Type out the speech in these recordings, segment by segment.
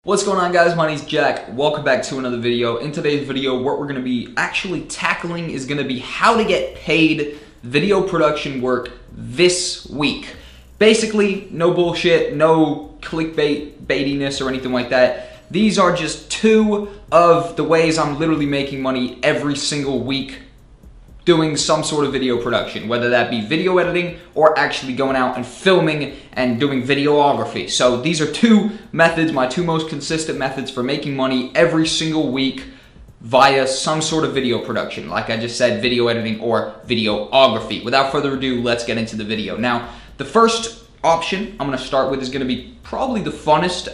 What's going on, guys? My name's Jack. Welcome back to another video. In today's video, what we're going to be actually tackling is going to be how to get paid video production work this week. Basically, no bullshit, no clickbait, baitiness or anything like that. These are just two of the ways I'm literally making money every single week doing some sort of video production, whether that be video editing or actually going out and filming and doing videography. So these are two methods, my two most consistent methods for making money every single week via some sort of video production. Like I just said, video editing or videography. Without further ado, let's get into the video. Now, the first option I'm going to start with is going to be probably the funnest.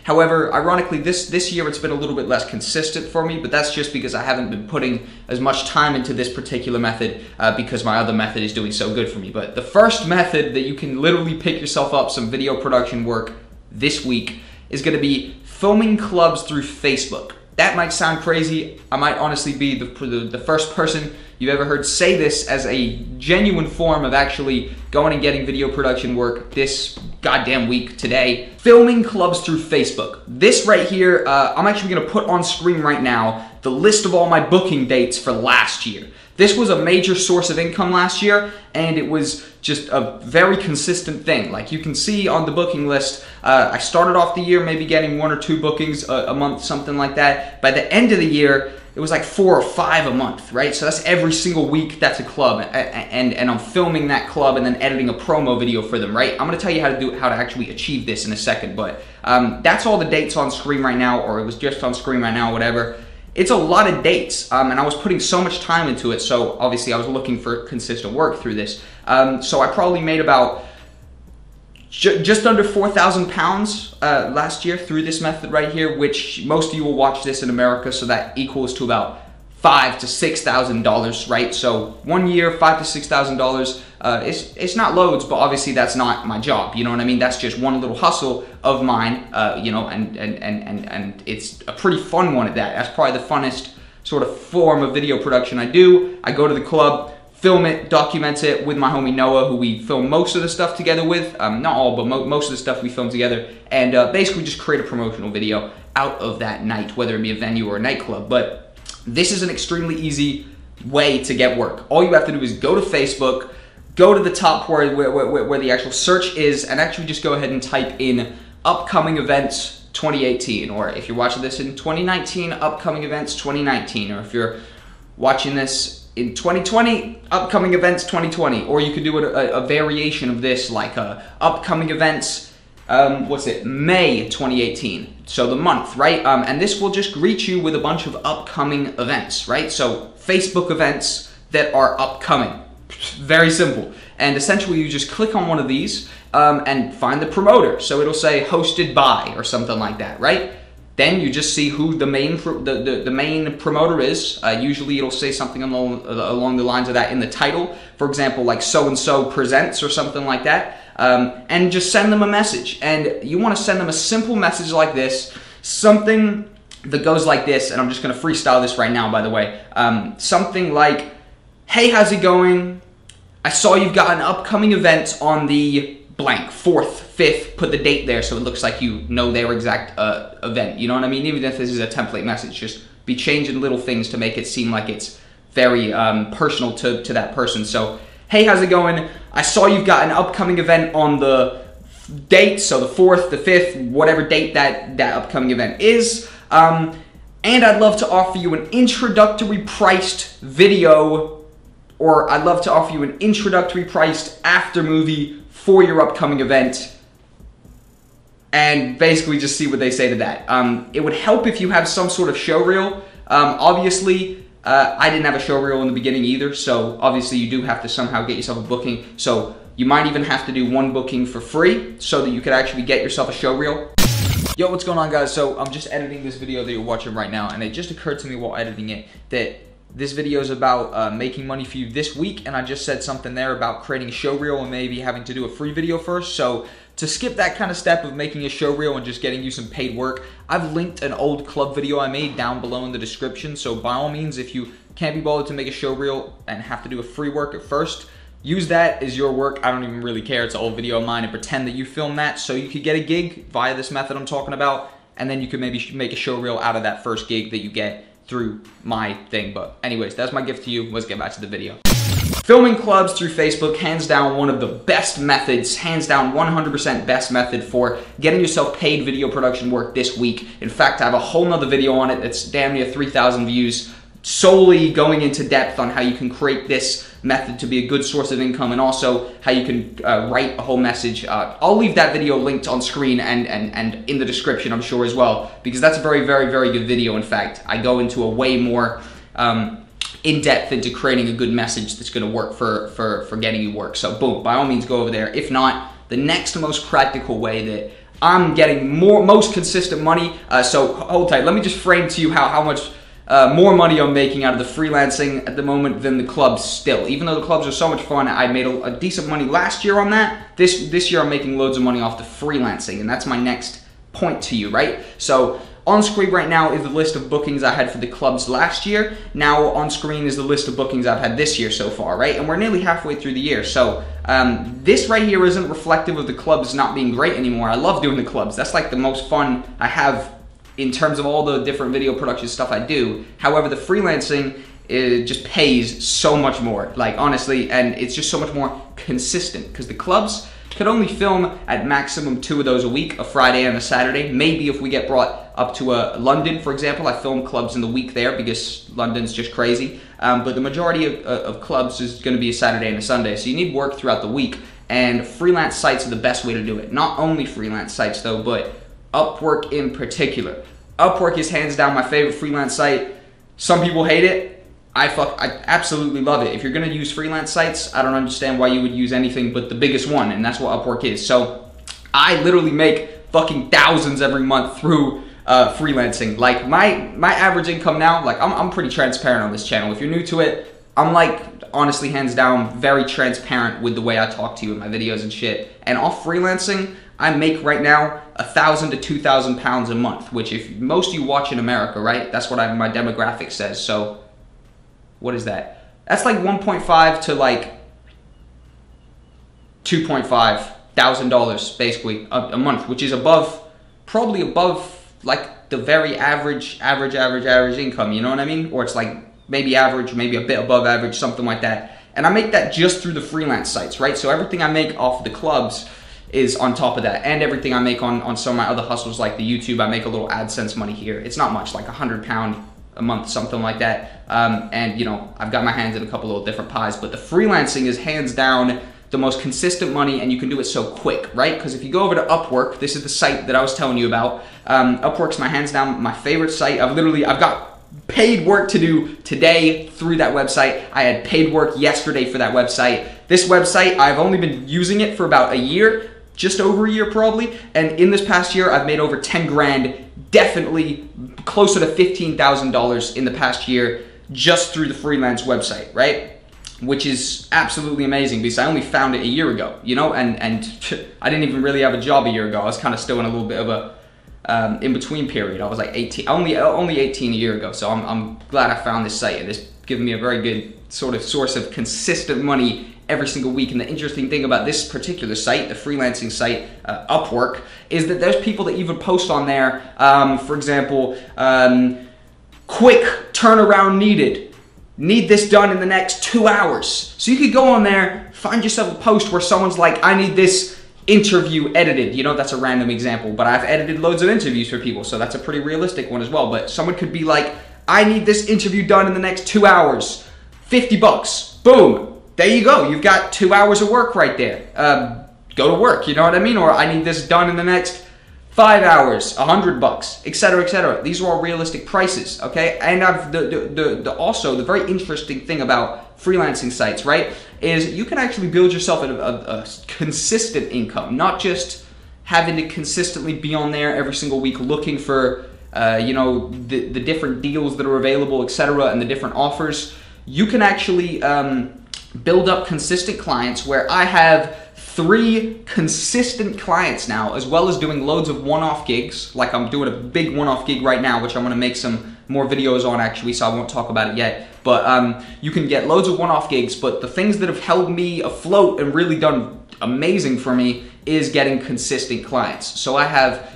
However, ironically, this year it's been a little bit less consistent for me, but that's just because I haven't been putting as much time into this particular method because my other method is doing so good for me. But the first method that you can literally pick yourself up some video production work this week is going to be filming clubs through Facebook. That might sound crazy. I might honestly be the first person you've ever heard say this as a genuine form of actually going and getting video production work this goddamn week today. Filming clubs through Facebook. This right here, I'm actually going to put on screen right now the list of all my booking dates for last year. This was a major source of income last year, and it was just a very consistent thing. Like you can see on the booking list, I started off the year maybe getting 1 or 2 bookings a month, something like that. By the end of the year, it was like 4 or 5 a month, right? So that's every single week that's a club, and I'm filming that club and then editing a promo video for them, right? I'm gonna tell you how to actually achieve this in a second, but that's all the dates on screen right now, or it was just on screen right now, whatever. It's a lot of dates, and I was putting so much time into it, so obviously I was looking for consistent work through this. So I probably made about just under 4,000 pounds last year through this method right here, which most of you will watch this in America, so that equals to about $5,000 to $6,000, right? So 1 year, $5,000 to $6,000. It's not loads, but obviously that's not my job. You know what I mean? That's just one little hustle of mine, you know, and it's a pretty fun one at that. That's probably the funnest sort of form of video production I do. I go to the club, film it, document it with my homie Noah, who we film most of the stuff together with. Not all, but most of the stuff we film together, and basically just create a promotional video out of that night, whether it be a venue or a nightclub. But this is an extremely easy way to get work. All you have to do is go to Facebook, go to the top where the actual search is, and actually just go ahead and type in upcoming events 2018, or if you're watching this in 2019, upcoming events 2019, or if you're watching this in 2020, upcoming events 2020, or you could do a variation of this, like upcoming events, May 2018, so the month, right? And this will just greet you with a bunch of upcoming events, right? So Facebook events that are upcoming. Very simple. And essentially you just click on one of these and find the promoter. So it'll say hosted by or something like that, right? Then you just see who the main promoter is. Usually it'll say something along the lines of that in the title. For example, like so-and-so presents or something like that. And just send them a message. And you want to send them a simple message like this. Something that goes like this, and I'm just going to freestyle this right now, by the way. Something like, hey, how's it going? I saw you've got an upcoming event on the blank, 4th, 5th, put the date there so it looks like you know their exact event. You know what I mean? Even if this is a template message, just be changing little things to make it seem like it's very personal to that person. So, hey, how's it going? I saw you've got an upcoming event on the date, so the 4th, the 5th, whatever date that upcoming event is. And I'd love to offer you an introductory priced video, or I'd love to offer you an introductory priced after movie for your upcoming event, and basically just see what they say to that. It would help if you have some sort of show reel. Obviously, I didn't have a show reel in the beginning either, so obviously you do have to somehow get yourself a booking. So you might even have to do 1 booking for free so that you could actually get yourself a show reel. Yo, what's going on, guys? So I'm just editing this video that you're watching right now, and it just occurred to me while editing it that this video is about making money for you this week, and I just said something there about creating a show reel and maybe having to do a free video first. So to skip that kind of step of making a show reel and just getting you some paid work, I've linked an old club video I made down below in the description. So by all means, if you can't be bothered to make a show reel and have to do a free work at first, use that as your work. I don't even really care. It's an old video of mine, and pretend that you filmed that so you could get a gig via this method I'm talking about. and then you can maybe make a show reel out of that first gig that you get through my thing. But anyways, that's my gift to you. Let's get back to the video. Filming clubs through Facebook, hands down one of the best methods, hands down 100% best method for getting yourself paid video production work this week. In fact, I have a whole nother video on it that's damn near 3,000 views, solely going into depth on how you can create this method to be a good source of income, and also how you can write a whole message. I'll leave that video linked on screen and in the description, I'm sure, as well, because that's a very, very, very good video. In fact, I go into a way more in depth into creating a good message that's going to work for getting you work. So boom, by all means go over there. If not, the next most practical way that I'm getting most consistent money, so hold tight, let me just frame to you how much more money I'm making out of the freelancing at the moment than the clubs still. Even though the clubs are so much fun, I made a decent money last year on that. This year I'm making loads of money off the freelancing, and that's my next point to you, right? So on screen right now is the list of bookings I had for the clubs last year. Now on screen is the list of bookings I've had this year so far, right? And we're nearly halfway through the year. So this right here isn't reflective of the clubs not being great anymore. I love doing the clubs. That's like the most fun I have in terms of all the different video production stuff I do. However, the freelancing, it just pays so much more, like honestly, and it's just so much more consistent, because the clubs could only film at maximum 2 of those a week, a Friday and a Saturday. Maybe if we get brought up to London, for example, I film clubs in the week there because London's just crazy. But the majority of clubs is going to be a Saturday and a Sunday, so you need work throughout the week, and freelance sites are the best way to do it. Not only freelance sites though, but Upwork in particular. Upwork is hands down my favorite freelance site. Some people hate it. I absolutely love it. If you're gonna use freelance sites, I don't understand why you would use anything but the biggest one, and that's what Upwork is. So I literally make fucking thousands every month through freelancing. Like my average income now, like I'm pretty transparent on this channel. If you're new to it, I'm like honestly hands down very transparent with the way I talk to you in my videos and shit. And off freelancing, I make right now 1,000 to 2,000 pounds a month, which if most of you watch in America, right? That's what my demographic says. So what is that? That's like 1.5 to like $2,500 basically a month, which is probably above like the very average income, you know what I mean? Or it's like maybe average, maybe a bit above average, something like that. And I make that just through the freelance sites, right? So everything I make off of the clubs is on top of that, and everything I make on some of my other hustles like the YouTube. I make a little AdSense money here. It's not much, like £100 a month, something like that. And you know, I've got my hands in a couple of different pies, but the freelancing is hands down the most consistent money, and you can do it so quick, right? Because if you go over to Upwork, this is the site that I was telling you about. Upwork's my hands down my favorite site. I've got paid work to do today through that website. I had paid work yesterday for that website. This website, I've only been using it for about a year, just over a year probably, and in this past year I've made over 10 grand, definitely closer to $15,000 in the past year just through the freelance website, right? Which is absolutely amazing because I only found it a year ago, you know, and I didn't even really have a job a year ago. I was kind of still in a little bit of a in-between period. I was like 18, only 18 a year ago, so I'm glad I found this site, and it's given me a very good sort of source of consistent money every single week. And the interesting thing about this particular site, the freelancing site, Upwork, is that there's people that even post on there, for example, quick turnaround needed. Need this done in the next 2 hours. So you could go on there, find yourself a post where someone's like, I need this interview edited. You know, that's a random example, but I've edited loads of interviews for people, so that's a pretty realistic one as well. But someone could be like, I need this interview done in the next 2 hours, $50. Boom. There you go. You've got 2 hours of work right there. Go to work, you know what I mean? Or I need this done in the next 5 hours, $100, etc., etc. These are all realistic prices, okay? And also the very interesting thing about freelancing sites, right, is you can actually build yourself a consistent income, not just having to consistently be on there every single week looking for, you know, the different deals that are available, etc., and the different offers. You can actually build up consistent clients, where I have 3 consistent clients now, as well as doing loads of one-off gigs. Like I'm doing a big one-off gig right now, which I'm gonna make some more videos on actually, so I won't talk about it yet. But you can get loads of one-off gigs, but the things that have held me afloat and really done amazing for me is getting consistent clients. So I have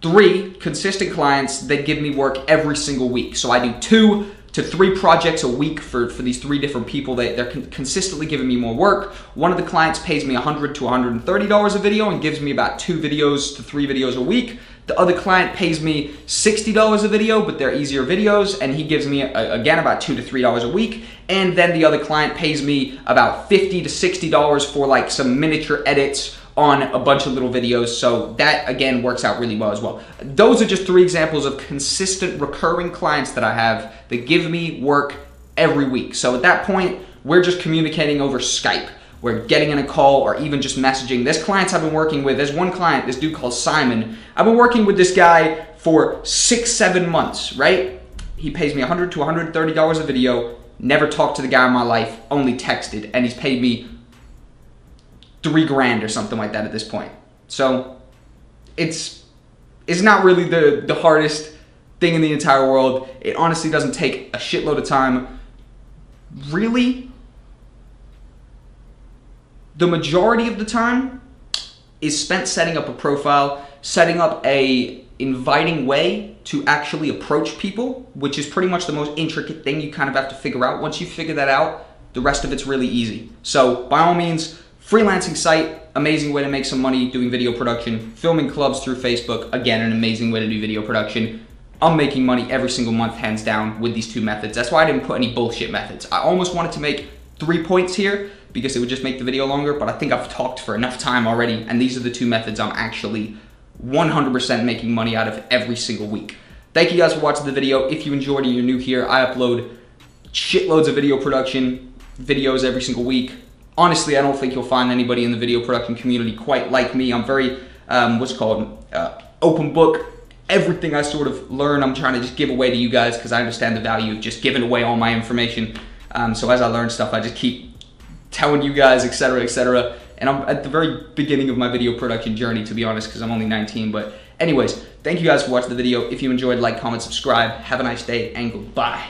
3 consistent clients that give me work every single week. So I do 2 to 3 projects a week for these 3 different people. They're consistently giving me more work. One of the clients pays me $100 to $130 a video and gives me about 2 videos to 3 videos a week. The other client pays me $60 a video, but they're easier videos, and he gives me, again, about $2 to $3 a week. And then the other client pays me about $50 to $60 for like some miniature edits on a bunch of little videos. So that, again, works out really well as well. Those are just 3 examples of consistent recurring clients that I have that give me work every week. So at that point, we're just communicating over Skype. We're getting in a call or even just messaging. There's clients I've been working with. There's one client, this dude called Simon. I've been working with this guy for 6-7 months, right? He pays me $100 to $130 a video. Never talked to the guy in my life, only texted, and he's paid me $3 grand or something like that at this point. So it's not really the hardest thing in the entire world. It honestly doesn't take a shitload of time. Really, the majority of the time is spent setting up a profile, setting up a inviting way to actually approach people, which is pretty much the most intricate thing you kind of have to figure out. Once you figure that out, the rest of it's really easy. So by all means, freelancing site, amazing way to make some money doing video production. Filming clubs through Facebook, again, an amazing way to do video production. I'm making money every single month, hands down, with these 2 methods. That's why I didn't put any bullshit methods. I almost wanted to make 3 points here because it would just make the video longer, but I think I've talked for enough time already, and these are the 2 methods I'm actually 100% making money out of every single week. Thank you guys for watching the video. If you enjoyed and you're new here, I upload shitloads of video production videos every single week. Honestly, I don't think you'll find anybody in the video production community quite like me. I'm very, open book. Everything I sort of learn, I'm trying to just give away to you guys because I understand the value of just giving away all my information. So as I learn stuff, I just keep telling you guys, etc., etc. And I'm at the very beginning of my video production journey, to be honest, because I'm only 19. But anyways, thank you guys for watching the video. If you enjoyed, like, comment, subscribe. Have a nice day, and goodbye.